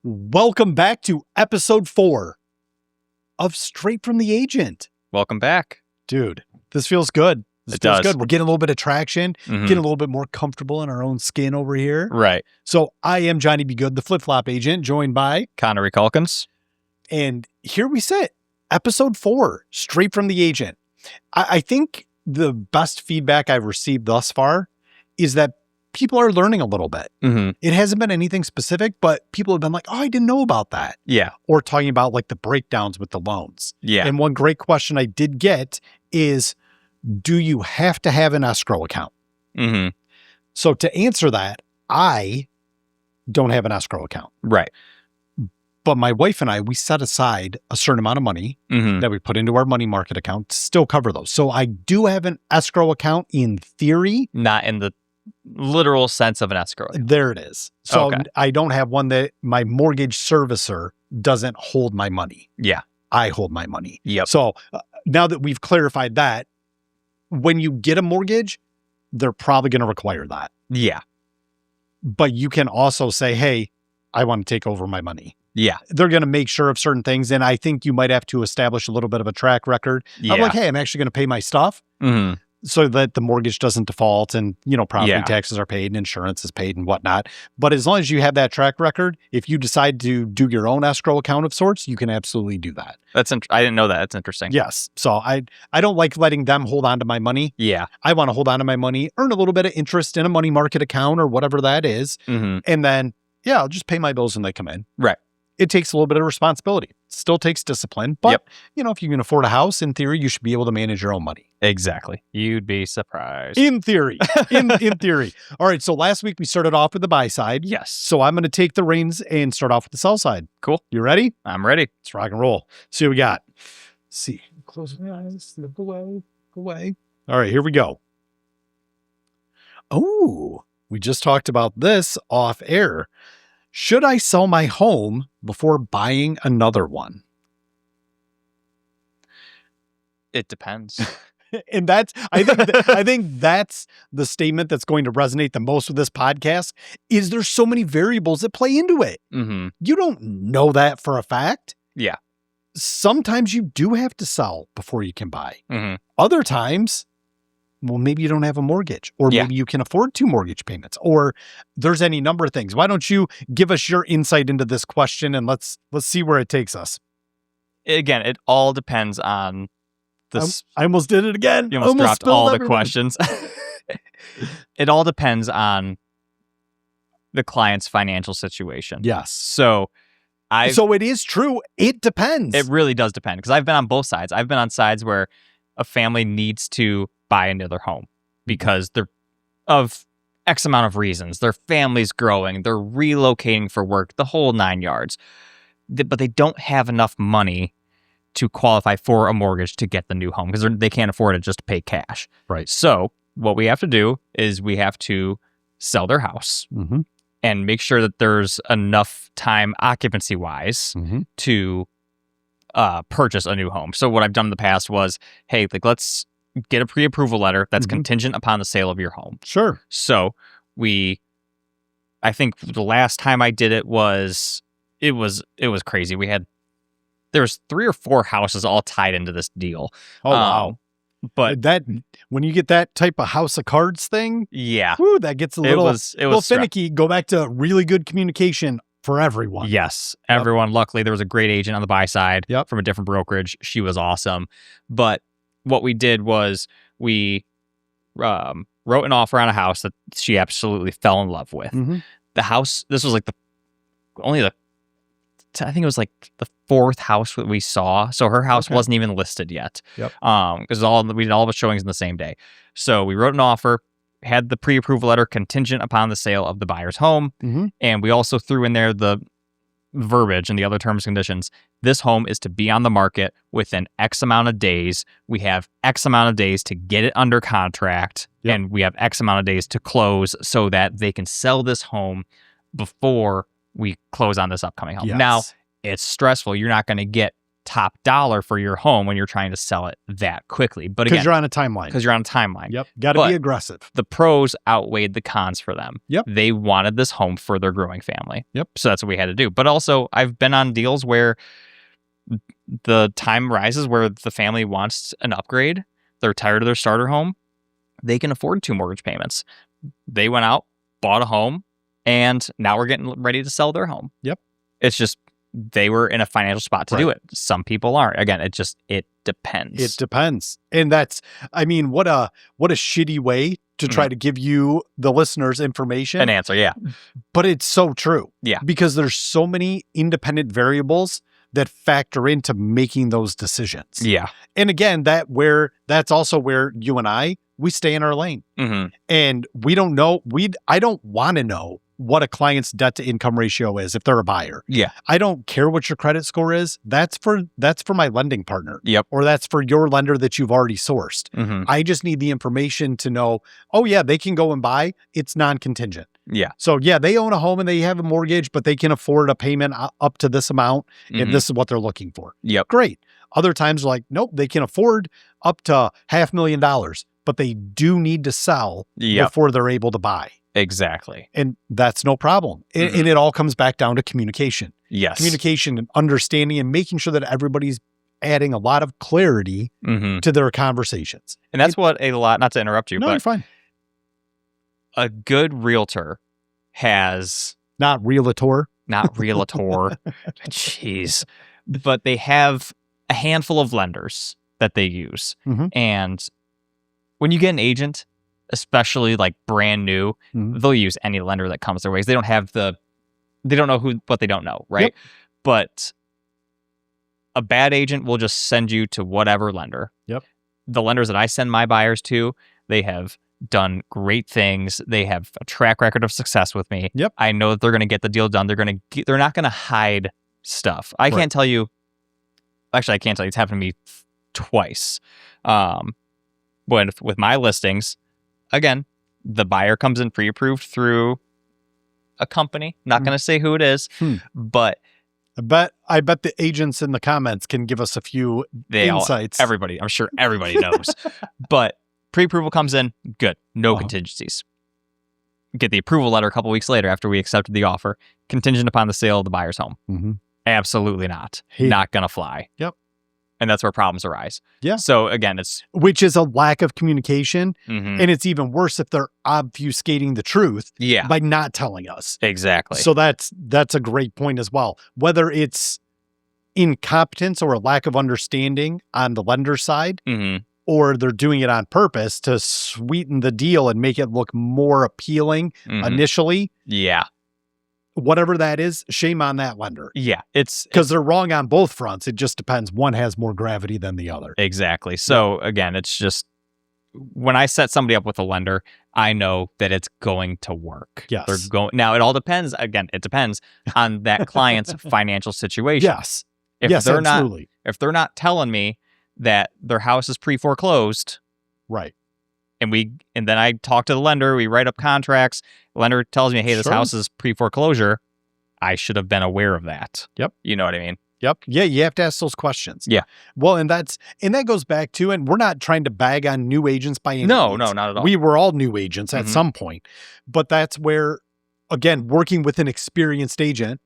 Welcome back to episode 4 of Straight from the Agent. Welcome back. Dude, this feels good. It does. Good. We're getting a little bit of traction, getting a little bit more comfortable in our own skin over here. Right. So I am Johnny B. Good, the flip-flop agent, joined by Connery Calkins. And here we sit, episode 4, Straight from the Agent. I think the best feedback I've received thus far is that people are learning a little bit. It hasn't been anything specific, but people have been like, oh, I didn't know about that. Yeah. Or talking about like the breakdowns with the loans. Yeah. And one great question I did get is, do you have to have an escrow account? So to answer that, I don't have an escrow account. Right. But my wife and I, we set aside a certain amount of money that we put into our money market account to still cover those. So I do have an escrow account in theory. Not in the literal sense of an escrow account. There it is. So Okay. I don't have one that my mortgage servicer doesn't hold my money. Yeah. I hold my money. Yep. So now that we've clarified that, when you get a mortgage, they're probably going to require that. Yeah. But you can also say, hey, I want to take over my money. Yeah. They're going to make sure of certain things. And I think you might have to establish a little bit of a track record. Yeah. I'm like, hey, I'm actually going to pay my stuff so that the mortgage doesn't default and, property taxes are paid and insurance is paid and whatnot. But as long as you have that track record, if you decide to do your own escrow account of sorts, you can absolutely do that. I didn't know that. That's interesting. Yes. So I don't like letting them hold on to my money. Yeah. I want to hold on to my money, earn a little bit of interest in a money market account or whatever that is. And then, I'll just pay my bills when they come in. Right. It takes a little bit of responsibility. Still takes discipline. But, if you can afford a house, in theory, you should be able to manage your own money. Exactly. You'd be surprised. In theory. in theory. All right. So last week we started off with the buy side. Yes. So I'm going to take the reins and start off with the sell side. Cool. You ready? I'm ready. Let's rock and roll. See what we got. Let's see. Close my eyes. Look away. Go away. All right. Here we go. Oh, we just talked about this off air. Should I sell my home before buying another one? It depends. And I think that's the statement that's going to resonate the most with this podcast is there's so many variables that play into it. You don't know that for a fact. Yeah. Sometimes you do have to sell before you can buy. Other times, well, maybe you don't have a mortgage, or maybe you can afford 2 mortgage payments, or there's any number of things. Why don't you give us your insight into this question and let's see where it takes us. Again, it all depends on this. I almost did it again. You almost dropped all the questions. It all depends on the client's financial situation. Yes. So it is true. It depends. It really does depend, because I've been on both sides. I've been on sides where a family needs to buy another home because they're of X amount of reasons. Their family's growing, they're relocating for work, the whole 9 yards. But they don't have enough money to qualify for a mortgage to get the new home because they can't afford it just to pay cash. Right. So what we have to do is we have to sell their house and make sure that there's enough time occupancy-wise to purchase a new home. So what I've done in the past was, hey, let's get a pre-approval letter that's contingent upon the sale of your home. Sure. So I think the last time I did it was crazy. There was 3 or 4 houses all tied into this deal. Oh, wow. But that, when you get that type of house of cards thing, that gets a little finicky. Go back to really good communication for everyone. Yes, everyone. Luckily, there was a great agent on the buy side from a different brokerage. She was awesome. But what we did was we wrote an offer on a house that she absolutely fell in love with. The house, this was I think it was the 4th house that we saw. So her house wasn't even listed yet. Because we did all the showings in the same day. So we wrote an offer, had the pre-approval letter contingent upon the sale of the buyer's home. And we also threw in there the verbiage and the other terms and conditions. This home is to be on the market within X amount of days. We have X amount of days to get it under contract. And we have X amount of days to close so that they can sell this home before we close on this upcoming home. Now, it's stressful. You're not going to get top dollar for your home when you're trying to sell it that quickly. But again, because you're on a timeline. Because you're on a timeline. Yep. Got to be aggressive. The pros outweighed the cons for them. Yep. They wanted this home for their growing family. Yep. So that's what we had to do. But also, I've been on deals where the time rises where the family wants an upgrade. They're tired of their starter home. They can afford 2 mortgage payments. They went out, bought a home, and now we're getting ready to sell their home. Yep. It's just they were in a financial spot to do it. Some people aren't. Again, it depends. It depends. And that's, I mean, what a shitty way to try to give you, the listeners, information. An answer, yeah. But it's so true. Yeah. Because there's so many independent variables that factor into making those decisions. Yeah. And again, that's also where you and I, we stay in our lane. Mm-hmm. And we don't know, I don't want to know what a client's debt to income ratio is if they're a buyer. Yeah. I don't care what your credit score is. That's for my lending partner. Yep. Or that's for your lender that you've already sourced. Mm-hmm. I just need the information to know, oh yeah, they can go and buy. It's non-contingent. Yeah. So yeah, they own a home and they have a mortgage, but they can afford a payment up to this amount. And this is what they're looking for. Yep. Great. Other times like, nope, they can afford up to $500,000, but they do need to sell before they're able to buy. Exactly. And that's no problem. And it all comes back down to communication. Yes. Communication and understanding and making sure that everybody's adding a lot of clarity to their conversations. And that's not to interrupt you, no, but you're fine. A good realtor has... Not realtor. Jeez. But they have a handful of lenders that they use. Mm-hmm. And when you get an agent, especially like brand new, they'll use any lender that comes their way. They don't know what they don't know, right? Yep. But a bad agent will just send you to whatever lender. Yep. The lenders that I send my buyers to, they have done great things. They have a track record of success with me. Yep. I know that they're going to get the deal done. They're not going to hide stuff. I can't tell you. Actually, I can't tell you. It's happened to me twice. With my listings, again, the buyer comes in pre-approved through a company. Not going to say who it is, but I bet the agents in the comments can give us a few insights. I'm sure everybody knows. But pre-approval comes in, good. No contingencies. Get the approval letter a couple weeks later after we accepted the offer. Contingent upon the sale of the buyer's home. Mm-hmm. Absolutely not. Not going to fly. Yep. And that's where problems arise. Yeah. So again, which is a lack of communication. And it's even worse if they're obfuscating the truth by not telling us. Exactly. So that's a great point as well. Whether it's incompetence or a lack of understanding on the lender side, or they're doing it on purpose to sweeten the deal and make it look more appealing initially. Yeah. Whatever that is, shame on that lender. Yeah. It's because they're wrong on both fronts. It just depends. One has more gravity than the other. Exactly. So again, it's just when I set somebody up with a lender, I know that it's going to work. Yes. Now it all depends. Again, it depends on that client's financial situation. Yes. Absolutely. If they're not telling me that their house is pre-foreclosed. Right. And then I talk to the lender, we write up contracts. The lender tells me, hey, this house is pre-foreclosure. I should have been aware of that. Yep. You know what I mean? Yep. Yeah, you have to ask those questions. Yeah. Well, and that goes back to, and we're not trying to bag on new agents by any means. No, not at all. We were all new agents at some point. But that's where, again, working with an experienced agent.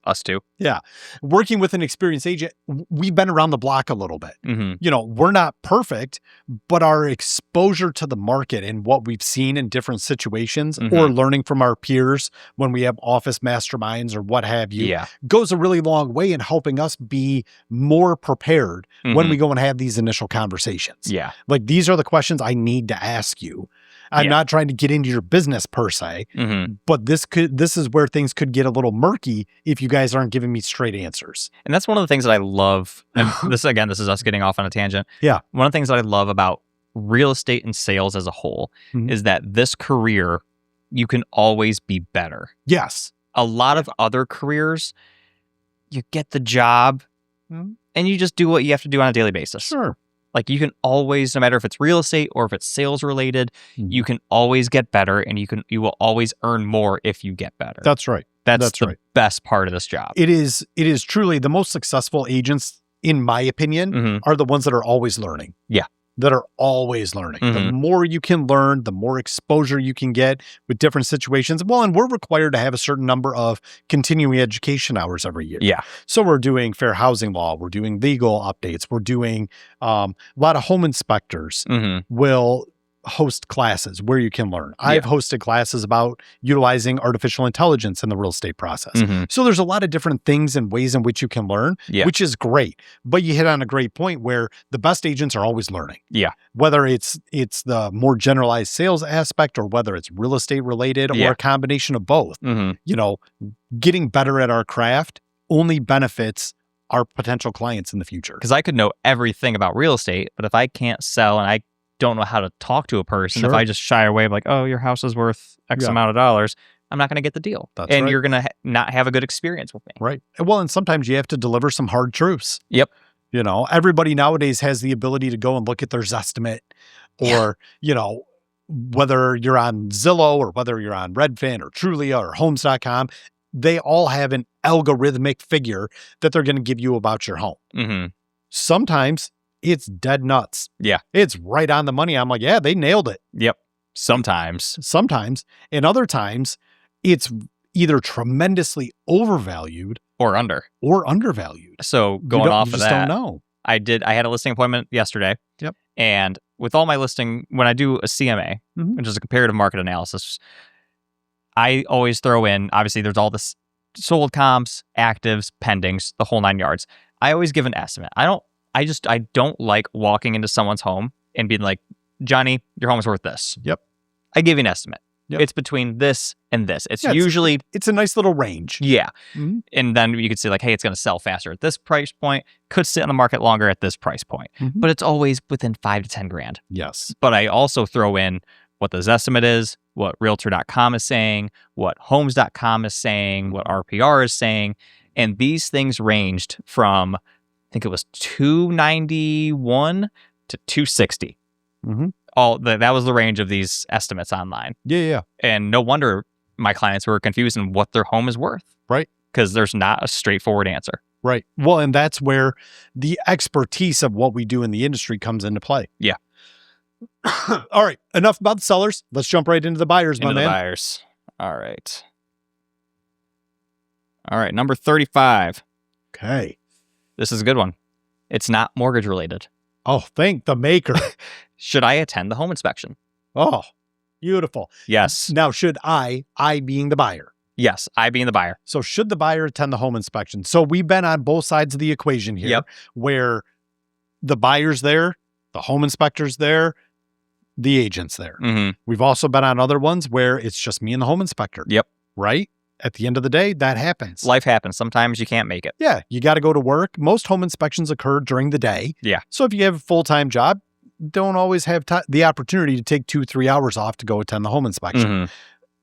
Us too. Yeah. Working with an experienced agent, we've been around the block a little bit. We're not perfect, but our exposure to the market and what we've seen in different situations or learning from our peers when we have office masterminds or what have you goes a really long way in helping us be more prepared when we go and have these initial conversations. Yeah. Like, these are the questions I need to ask you. I'm not trying to get into your business per se, but this is where things could get a little murky if you guys aren't giving me straight answers. And that's one of the things that I love. And this is us getting off on a tangent. Yeah. One of the things that I love about real estate and sales as a whole is that this career, you can always be better. Yes. A lot of other careers, you get the job and you just do what you have to do on a daily basis. Sure. Like you can always, no matter if it's real estate or if it's sales related, you can always get better, and you will always earn more if you get better. That's right. That's the best part of this job. It is truly the most successful agents, in my opinion, are the ones that are always learning. Yeah. That are always learning. The more you can learn, the more exposure you can get with different situations. Well, and we're required to have a certain number of continuing education hours every year. Yeah. So we're doing fair housing law. We're doing legal updates. We're doing a lot of home inspectors will host classes where you can learn. I've hosted classes about utilizing artificial intelligence in the real estate process. So there's a lot of different things and ways in which you can learn, which is great. But you hit on a great point where the best agents are always learning. Yeah. Whether it's the more generalized sales aspect or whether it's real estate related or a combination of both. You know, getting better at our craft only benefits our potential clients in the future. Because I could know everything about real estate, but if I can't sell and I don't know how to talk to a person, if I just shy away like, oh, your house is worth X amount of dollars, I'm not going to get the deal. And you're going to not have a good experience with me. Right. Well, and sometimes you have to deliver some hard truths. Yep. You know, everybody nowadays has the ability to go and look at their Zestimate or, you know, whether you're on Zillow or whether you're on Redfin or Trulia or Homes.com, they all have an algorithmic figure that they're going to give you about your home. Sometimes it's dead nuts. Yeah. It's right on the money. I'm like, yeah, they nailed it. Yep. Sometimes. And other times it's either tremendously overvalued or undervalued. So going off of that, you just don't know. I had a listing appointment yesterday. Yep. And with all my listing, when I do a CMA, which is a comparative market analysis, I always throw in, obviously there's all this sold comps, actives, pendings, the whole 9 yards. I always give an estimate. I don't like walking into someone's home and being like, Johnny, your home is worth this. Yep. I give you an estimate. Yep. It's between this and this. It's usually... It's a nice little range. Yeah. And then you could say like, hey, it's going to sell faster at this price point, could sit on the market longer at this price point. But it's always within 5 to 10 grand. Yes. But I also throw in what the Zestimate is, what Realtor.com is saying, what Homes.com is saying, what RPR is saying. And these things ranged from... I think it was 291 to 260. That was the range of these estimates online. Yeah. And no wonder my clients were confused in what their home is worth. Right. Because there's not a straightforward answer. Right. Well, and that's where the expertise of what we do in the industry comes into play. Yeah. All right. Enough about the sellers. Let's jump right into the buyers, my man. Buyers. All right. Number 35. Okay. This is a good one. It's not mortgage related. Oh, thank the maker. Should I attend the home inspection? Oh, beautiful. Yes. Now, should I being the buyer? Yes, I being the buyer. So should the buyer attend the home inspection? So we've been on both sides of the equation here, where the buyer's there, the home inspector's there, the agent's there. We've also been on other ones where it's just me and the home inspector. Yep. Right? At the end of the day, that happens. Life happens. Sometimes you can't make it. Yeah. You got to go to work. Most home inspections occur during the day. Yeah. So if you have a full-time job, don't always have the opportunity to take 2-3 hours off to go attend the home inspection.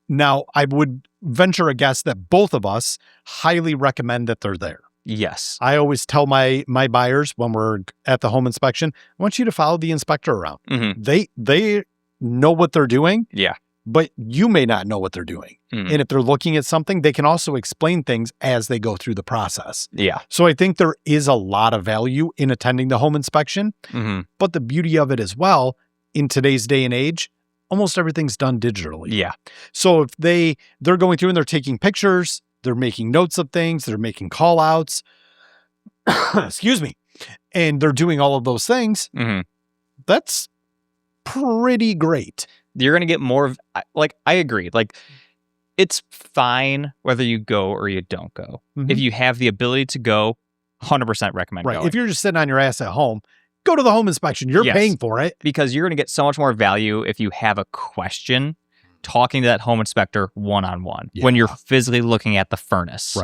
Now, I would venture a guess that both of us highly recommend that they're there. Yes. I always tell my buyers when we're at the home inspection, I want you to follow the inspector around. They know what they're doing. Yeah. But you may not know what they're doing. And if they're looking at something, they can also explain things as they go through the process. Yeah. So I think there is a lot of value in attending the home inspection. But the beauty of it as well, in today's day and age, almost everything's done digitally. Yeah. So if they're going through and they're taking pictures, they're making notes of things, they're making call outs, excuse me, and they're doing all of those things, that's pretty great. You're going to get more of, like, I agree. Like, it's fine whether you go or you don't go. If you have the ability to go, 100% recommend going. If you're just sitting on your ass at home, go to the home inspection. You're paying for it. Because you're going to get so much more value if you have a question talking to that home inspector one-on-one when you're physically looking at the furnace.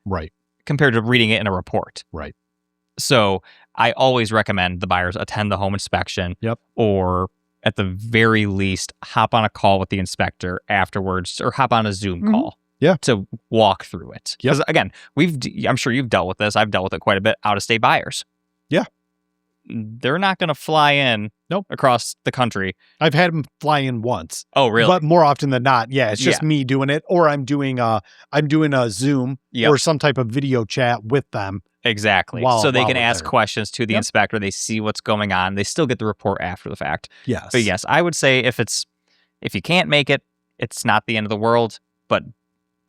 Right. Compared to reading it in a report. Right. So I always recommend the buyers attend the home inspection. Or at the very least, hop on a call with the inspector afterwards or hop on a Zoom call to walk through it. Because again, I'm sure you've dealt with this. I've dealt with it quite a bit. Out-of-state buyers. they're not going to fly in across the country. I've had them fly in once. Oh, really? But more often than not, it's just me doing it, or I'm doing a Zoom or some type of video chat with them. Exactly. So they can ask questions to the inspector. They see what's going on. They still get the report after the fact. Yes. But yes, I would say if you can't make it, it's not the end of the world, but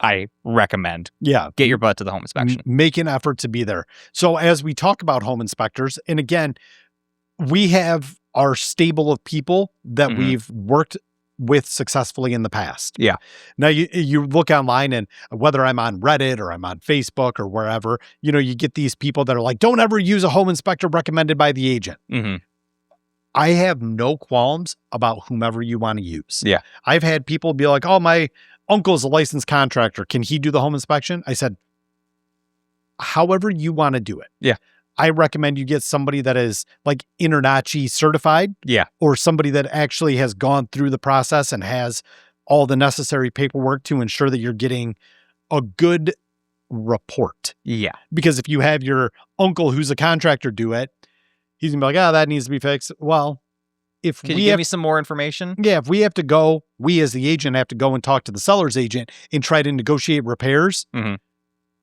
I recommend get your butt to the home inspection. Make an effort to be there. So as we talk about home inspectors, and again, we have our stable of people that we've worked with successfully in the past. Yeah. Now you look online, and whether I'm on Reddit or I'm on Facebook or wherever, you get these people that are like, don't ever use a home inspector recommended by the agent. I have no qualms about whomever you want to use. Yeah. I've had people be like, oh, my uncle's a licensed contractor. Can he do the home inspection? I said, however you want to do it. Yeah. I recommend you get somebody that is like InterNACHI certified. Yeah. Or somebody that actually has gone through the process and has all the necessary paperwork to ensure that you're getting a good report. Yeah. Because if you have your uncle who's a contractor do it, he's gonna be like, oh, that needs to be fixed. Well, Can you give me some more information? Yeah, if we have to go, we as the agent have to go and talk to the seller's agent and try to negotiate repairs,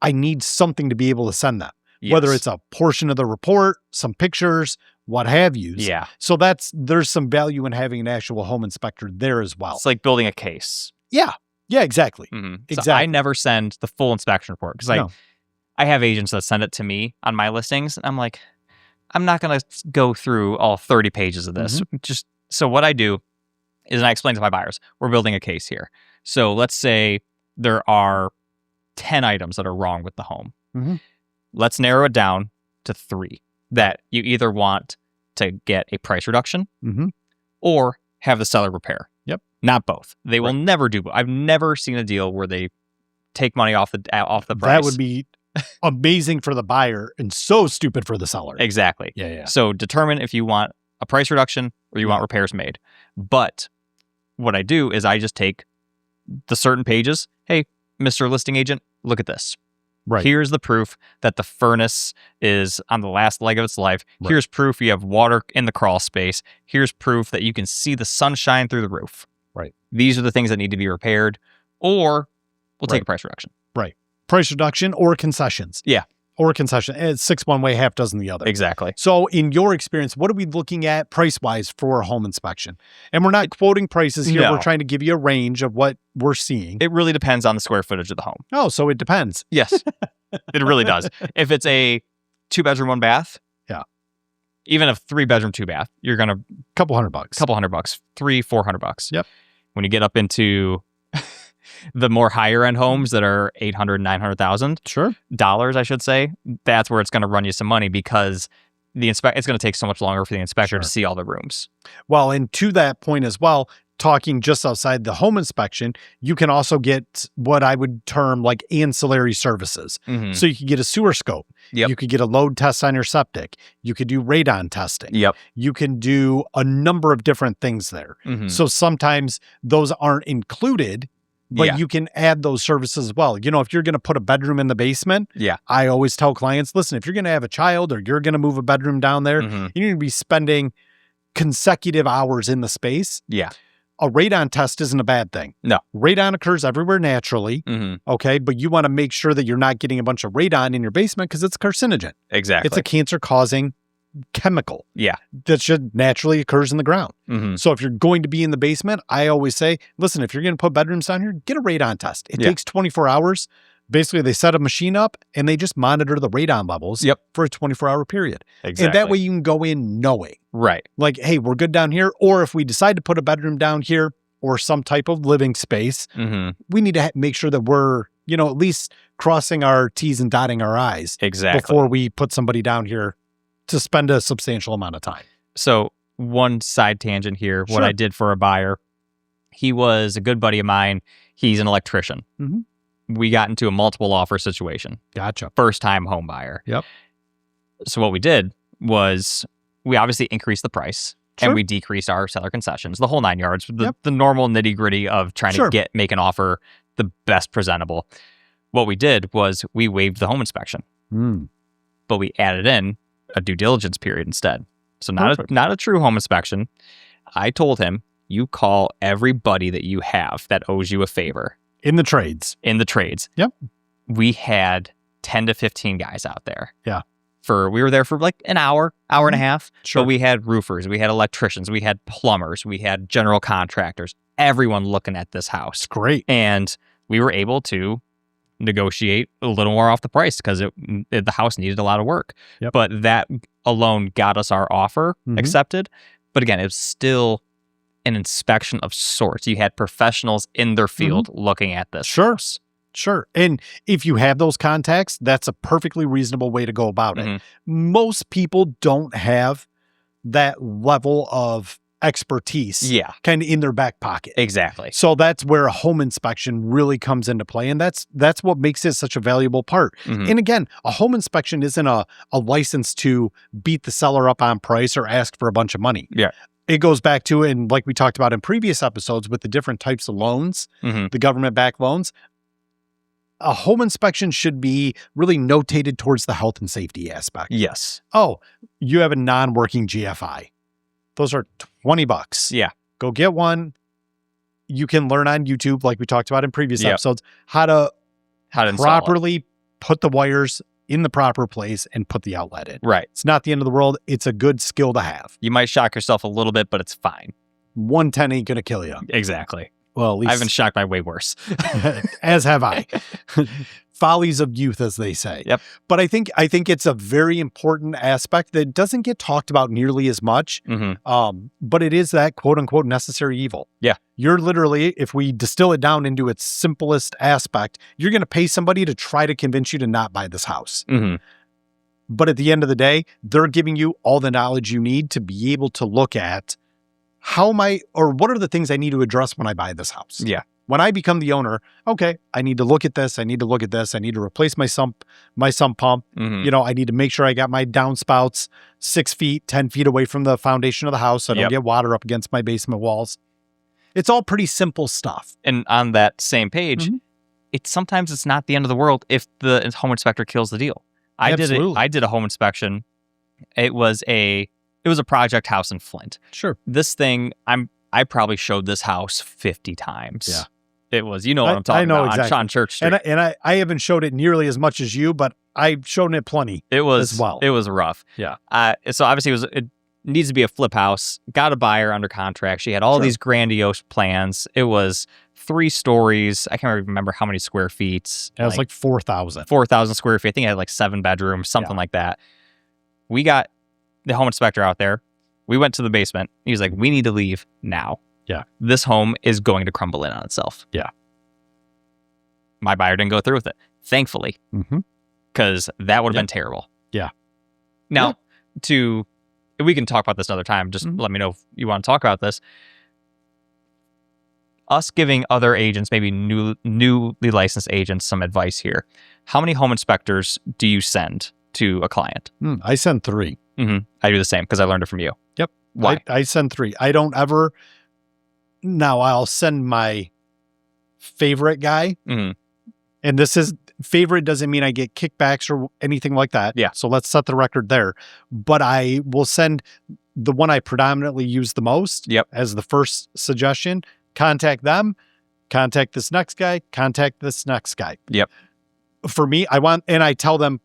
I need something to be able to send them. Yes. Whether it's a portion of the report, some pictures, what have you. Yeah. So there's some value in having an actual home inspector there as well. It's like building a case. Yeah. Yeah, exactly. Exactly. So I never send the full inspection report because I have agents that send it to me on my listings. And I'm like, I'm not going to go through all 30 pages of this. So what I do is, and I explain to my buyers, we're building a case here. So let's say there are 10 items that are wrong with the home. Let's narrow it down to 3 that you either want to get a price reduction or have the seller repair. Yep. Not both. They will never do both. I've never seen a deal where they take money off the price. That would be amazing for the buyer and so stupid for the seller. Exactly. Yeah. So determine if you want a price reduction or you want repairs made. But what I do is I just take the certain pages. Hey, Mr. Listing Agent, look at this. Right. Here's the proof that the furnace is on the last leg of its life. Right. Here's proof you have water in the crawl space. Here's proof that you can see the sunshine through the roof. Right. These are the things that need to be repaired, or we'll take a price reduction. Right. Price reduction or concessions. Yeah. Or concession. It's 6 one way, half dozen the other. Exactly. So in your experience, what are we looking at price-wise for a home inspection? And we're not quoting prices here. No. We're trying to give you a range of what we're seeing. It really depends on the square footage of the home. Oh, so it depends. Yes. It really does. If it's a 2-bedroom, 1 bath. Yeah. Even a 3-bedroom, 2 bath, you're going to... $200. $200. $300-$400. Yep. When you get up into... the more higher end homes that are $800,000, $900,000 dollars, I should say, that's where it's going to run you some money because it's going to take so much longer for the inspector to see all the rooms. Well, and to that point as well, talking just outside the home inspection, you can also get what I would term like ancillary services. So you could get a sewer scope. Yep. You could get a load test on your septic. You could do radon testing. Yep. You can do a number of different things there. So sometimes those aren't included, but you can add those services as well. You know, if you're going to put a bedroom in the basement, I always tell clients, listen, if you're going to have a child or you're going to move a bedroom down there, you're going to be spending consecutive hours in the space. Yeah. A radon test isn't a bad thing. No. Radon occurs everywhere naturally. Okay. But you want to make sure that you're not getting a bunch of radon in your basement because it's carcinogen. Exactly. It's a cancer causing chemical. Yeah. That should naturally occurs in the ground. So if you're going to be in the basement, I always say, listen, if you're going to put bedrooms down here, get a radon test. It takes 24 hours. Basically, they set a machine up and they just monitor the radon levels for a 24-hour period. Exactly. And that way you can go in knowing. Right. Like, hey, we're good down here. Or if we decide to put a bedroom down here or some type of living space, we need to make sure that we're, you know, at least crossing our T's and dotting our I's. Exactly. Before we put somebody down here to spend a substantial amount of time. So one side tangent here, what I did for a buyer, he was a good buddy of mine. He's an electrician. We got into a multiple offer situation. Gotcha. First time home buyer. Yep. So what we did was we obviously increased the price and we decreased our seller concessions, the whole 9 yards, the normal nitty gritty of trying to make an offer the best presentable. What we did was we waived the home inspection, but we added in a due diligence period instead. So not a true home inspection. I told him, you call everybody that you have that owes you a favor. In the trades. Yep. We had 10 to 15 guys out there. Yeah. We were there for like an hour and a half. Sure. But we had roofers, we had electricians, we had plumbers, we had general contractors, everyone looking at this house. Great. And we were able to negotiate a little more off the price because the house needed a lot of work. Yep. But that alone got us our offer accepted. But again, it was still an inspection of sorts. You had professionals in their field looking at this. Sure. And if you have those contacts, that's a perfectly reasonable way to go about it. Most people don't have that level of expertise kind of in their back pocket. Exactly. So that's where a home inspection really comes into play. And that's what makes it such a valuable part. And again, a home inspection isn't a license to beat the seller up on price or ask for a bunch of money. Yeah. It goes back to, and like we talked about in previous episodes with the different types of loans, the government-backed loans, a home inspection should be really notated towards the health and safety aspect. Yes. Oh, you have a non-working GFI. Those are $20. Yeah. Go get one. You can learn on YouTube, like we talked about in previous episodes, how to properly put the wires in the proper place and put the outlet in. Right. It's not the end of the world. It's a good skill to have. You might shock yourself a little bit, but it's fine. 110 ain't going to kill you. Exactly. Well, at least I've been shocked by way worse. As have I. Follies of youth, as they say. Yep. But I think it's a very important aspect that doesn't get talked about nearly as much. But it is that quote unquote necessary evil. Yeah. You're literally, if we distill it down into its simplest aspect, you're going to pay somebody to try to convince you to not buy this house. But at the end of the day, they're giving you all the knowledge you need to be able to look at what are the things I need to address when I buy this house? Yeah. When I become the owner, okay, I need to look at this. I need to look at this. I need to replace my sump pump. I need to make sure I got my downspouts 6 feet, 10 feet away from the foundation of the house so I don't get water up against my basement walls. It's all pretty simple stuff. And on that same page, sometimes it's not the end of the world if the home inspector kills the deal. I did a home inspection. It was a project house in Flint. Sure. This thing, I probably showed this house 50 times. Yeah. It was, what I'm talking about, exactly. on Church Street. And I haven't showed it nearly as much as you, but I've shown it plenty. It was as well. It was rough. Yeah. So obviously it needs to be a flip house. Got a buyer under contract. She had all these grandiose plans. It was 3 stories. I can't remember how many square feet. It was like 4,000. 4,000 square feet. I think it had like 7 bedrooms, something like that. We got the home inspector out there. We went to the basement. He was like, we need to leave now. Yeah. This home is going to crumble in on itself. Yeah. My buyer didn't go through with it, thankfully, because that would have been terrible. Yeah. Now, we can talk about this another time. Just let me know if you want to talk about this. Us giving other agents, maybe newly licensed agents, some advice here. How many home inspectors do you send to a client? I send 3. I do the same because I learned it from you. Yep. Why? I send 3. I don't ever. Now I'll send my favorite guy. And this is favorite doesn't mean I get kickbacks or anything like that. Yeah. So let's set the record there. But I will send the one I predominantly use the most as the first suggestion. Contact them, contact this next guy, contact this next guy. Yep. For me, I tell them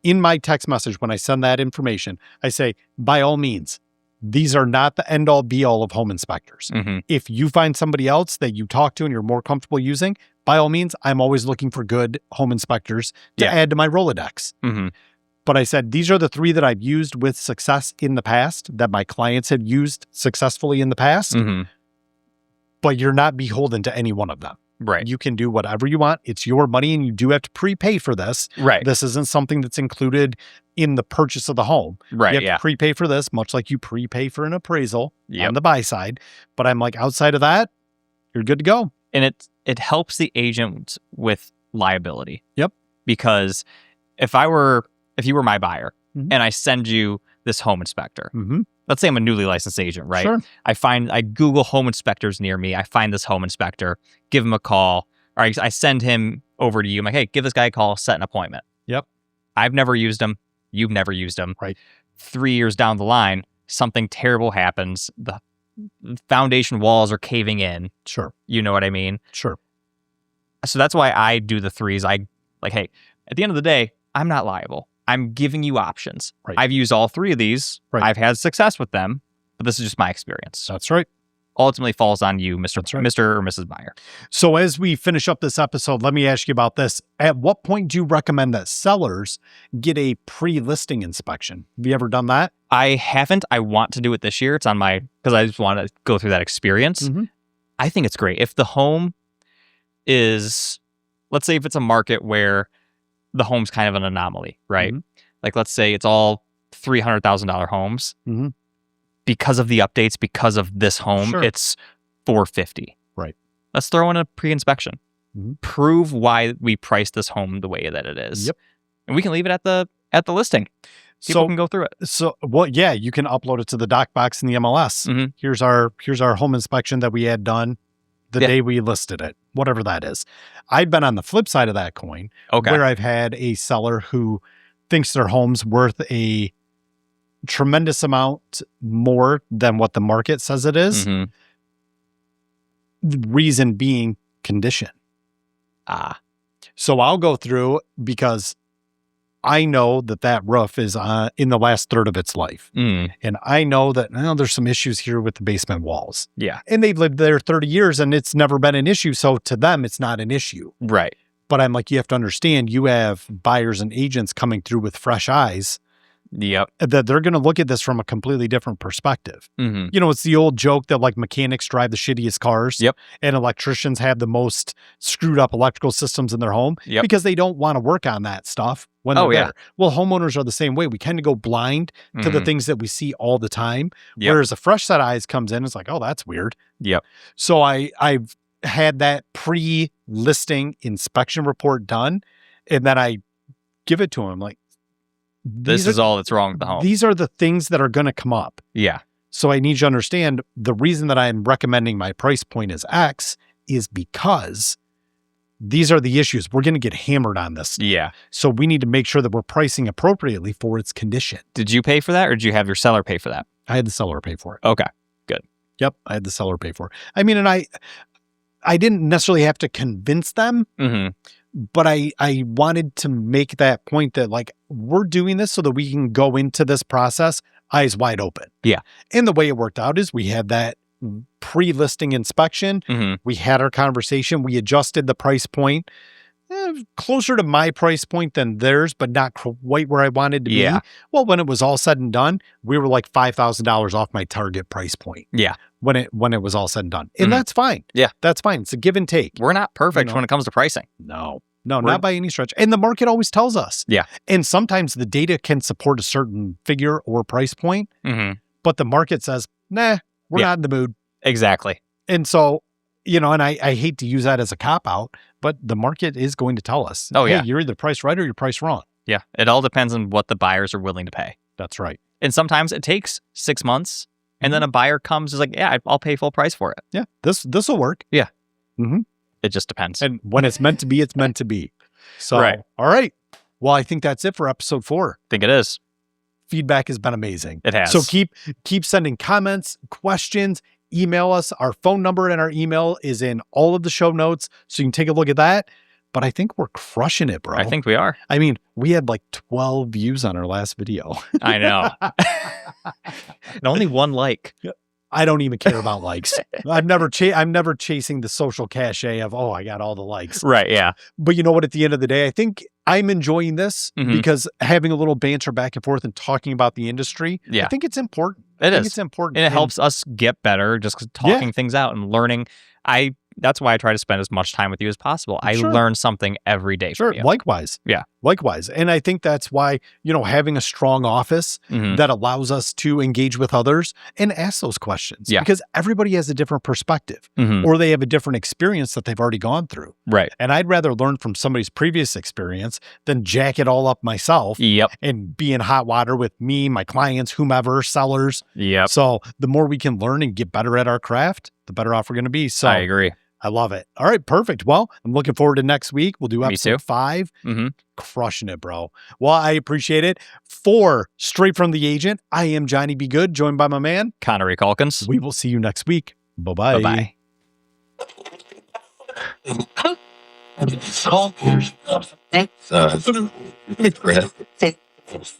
in my text message when I send that information, I say, by all means, these are not the end all be all of home inspectors. If you find somebody else that you talk to and you're more comfortable using, by all means, I'm always looking for good home inspectors to add to my Rolodex. But I said, these are the 3 that I've used with success in the past, that my clients have used successfully in the past. But you're not beholden to any one of them. Right. You can do whatever you want. It's your money and you do have to prepay for this. Right. This isn't something that's included in the purchase of the home. Right. You have to prepay for this, much like you prepay for an appraisal on the buy side. But I'm like, outside of that, you're good to go. And it helps the agent with liability. Yep. Because if you were my buyer and I send you this home inspector, let's say I'm a newly licensed agent, right? Sure. I Google home inspectors near me. I find this home inspector, give him a call, or I send him over to you. I'm like, hey, give this guy a call, set an appointment. Yep. I've never used him. You've never used him. Right. 3 years down the line, something terrible happens, the foundation walls are caving in. Sure. You know what I mean? Sure. So that's why I do the threes. I like, hey, at the end of the day, I'm not liable. I'm giving you options. Right. I've used all three of these. Right. I've had success with them, but this is just my experience. That's right. Ultimately falls on you, Mr. That's right. Mr. or Mrs. Buyer. So as we finish up this episode, let me ask you about this. At what point do you recommend that sellers get a pre-listing inspection? Have you ever done that? I haven't. I want to do it this year. It's on my, because I just want to go through that experience. Mm-hmm. I think it's great. If the home is, let's say if it's a market where the home's kind of an anomaly, right? Mm-hmm. Like let's say it's all $300,000 homes. Mm-hmm. Because of the updates, because of this home, Sure. it's $450. Right. Let's throw in a pre-inspection. Mm-hmm. Prove why we priced this home the way that it is. Yep. And we can leave it at the listing. People can go through it. So, well, yeah, you can upload it to the doc box in the MLS. Mm-hmm. Here's our home inspection that we had done the day we listed it, whatever that is. I've been on the flip side of that coin, where I've had a seller who thinks their home's worth a tremendous amount more than what the market says it is. Mm-hmm. The reason being condition. So I'll go through because I know that roof is in the last third of its life. Mm. And I know that there's some issues here with the basement walls. Yeah. And they've lived there 30 years and it's never been an issue. So to them, it's not an issue. Right. But I'm like, you have to understand, you have buyers and agents coming through with fresh eyes. Yep. That they're going to look at this from a completely different perspective. Mm-hmm. You know, it's the old joke that like mechanics drive the shittiest cars. Yep. And electricians have the most screwed up electrical systems in their home. Yep. Because they don't want to work on that stuff when they're there. Well, homeowners are the same way. We kind of go blind to the things that we see all the time. Yep. Whereas a fresh set of eyes comes in, it's like, oh, that's weird. Yep. So I've had that pre-listing inspection report done, and then I give it to him like, this is all that's wrong with the home. These are the things that are going to come up. Yeah. So I need you to understand the reason that I'm recommending my price point is X is because these are the issues. We're going to get hammered on this. Yeah. So we need to make sure that we're pricing appropriately for its condition. Did you pay for that or did you have your seller pay for that? I had the seller pay for it. Okay. Good. Yep. I had the seller pay for it. I mean, and I didn't necessarily have to convince them. Mm-hmm. But I wanted to make that point that like, we're doing this so that we can go into this process eyes wide open. Yeah. And the way it worked out is we had that pre-listing inspection. Mm-hmm. We had our conversation. We adjusted the price point closer to my price point than theirs, but not quite where I wanted to be. Well, when it was all said and done, we were like $5,000 off my target price point. Yeah. When it was all said and done. And that's fine. Yeah. That's fine. It's a give and take. We're not perfect when it comes to pricing. No, not by any stretch. And the market always tells us. Yeah. And sometimes the data can support a certain figure or price point, but the market says, nah, we're not in the mood. Exactly. And so, and I hate to use that as a cop-out, but the market is going to tell us, hey, you're either priced right or you're priced wrong. Yeah. It all depends on what the buyers are willing to pay. That's right. And sometimes it takes 6 months. And then a buyer comes is like, yeah, I'll pay full price for it. Yeah, this will work. Yeah. Mm-hmm. It just depends. And when it's meant to be, it's meant to be. So, all right. Well, I think that's it for episode 4. I think it is. Feedback has been amazing. It has. So keep sending comments, questions, email us. Our phone number and our email is in all of the show notes. So you can take a look at that. But I think we're crushing it, bro. I think we are. I mean, we had like 12 views on our last video. I know. And only 1 like. I don't even care about likes. I'm never chasing the social cachet of, oh, I got all the likes. Right. Yeah. But you know what? At the end of the day, I think I'm enjoying this because having a little banter back and forth and talking about the industry, I think it's important. It's important. And it helps us get better just talking things out and learning. That's why I try to spend as much time with you as possible. I learn something every day. Sure. Likewise. Yeah. Likewise. And I think that's why, having a strong office that allows us to engage with others and ask those questions. Yeah. Because everybody has a different perspective or they have a different experience that they've already gone through. Right. And I'd rather learn from somebody's previous experience than jack it all up myself. Yep. And be in hot water with me, my clients, whomever, sellers. Yep. So the more we can learn and get better at our craft, the better off we're going to be. So I agree. I love it. All right, perfect. Well, I'm looking forward to next week. We'll do episode 5. Crushing it, bro. Well, I appreciate it. For Straight from the Agent, I am Johnny B. Good, joined by my man, Connery Calkins. We will see you next week. Bye-bye. Bye-bye.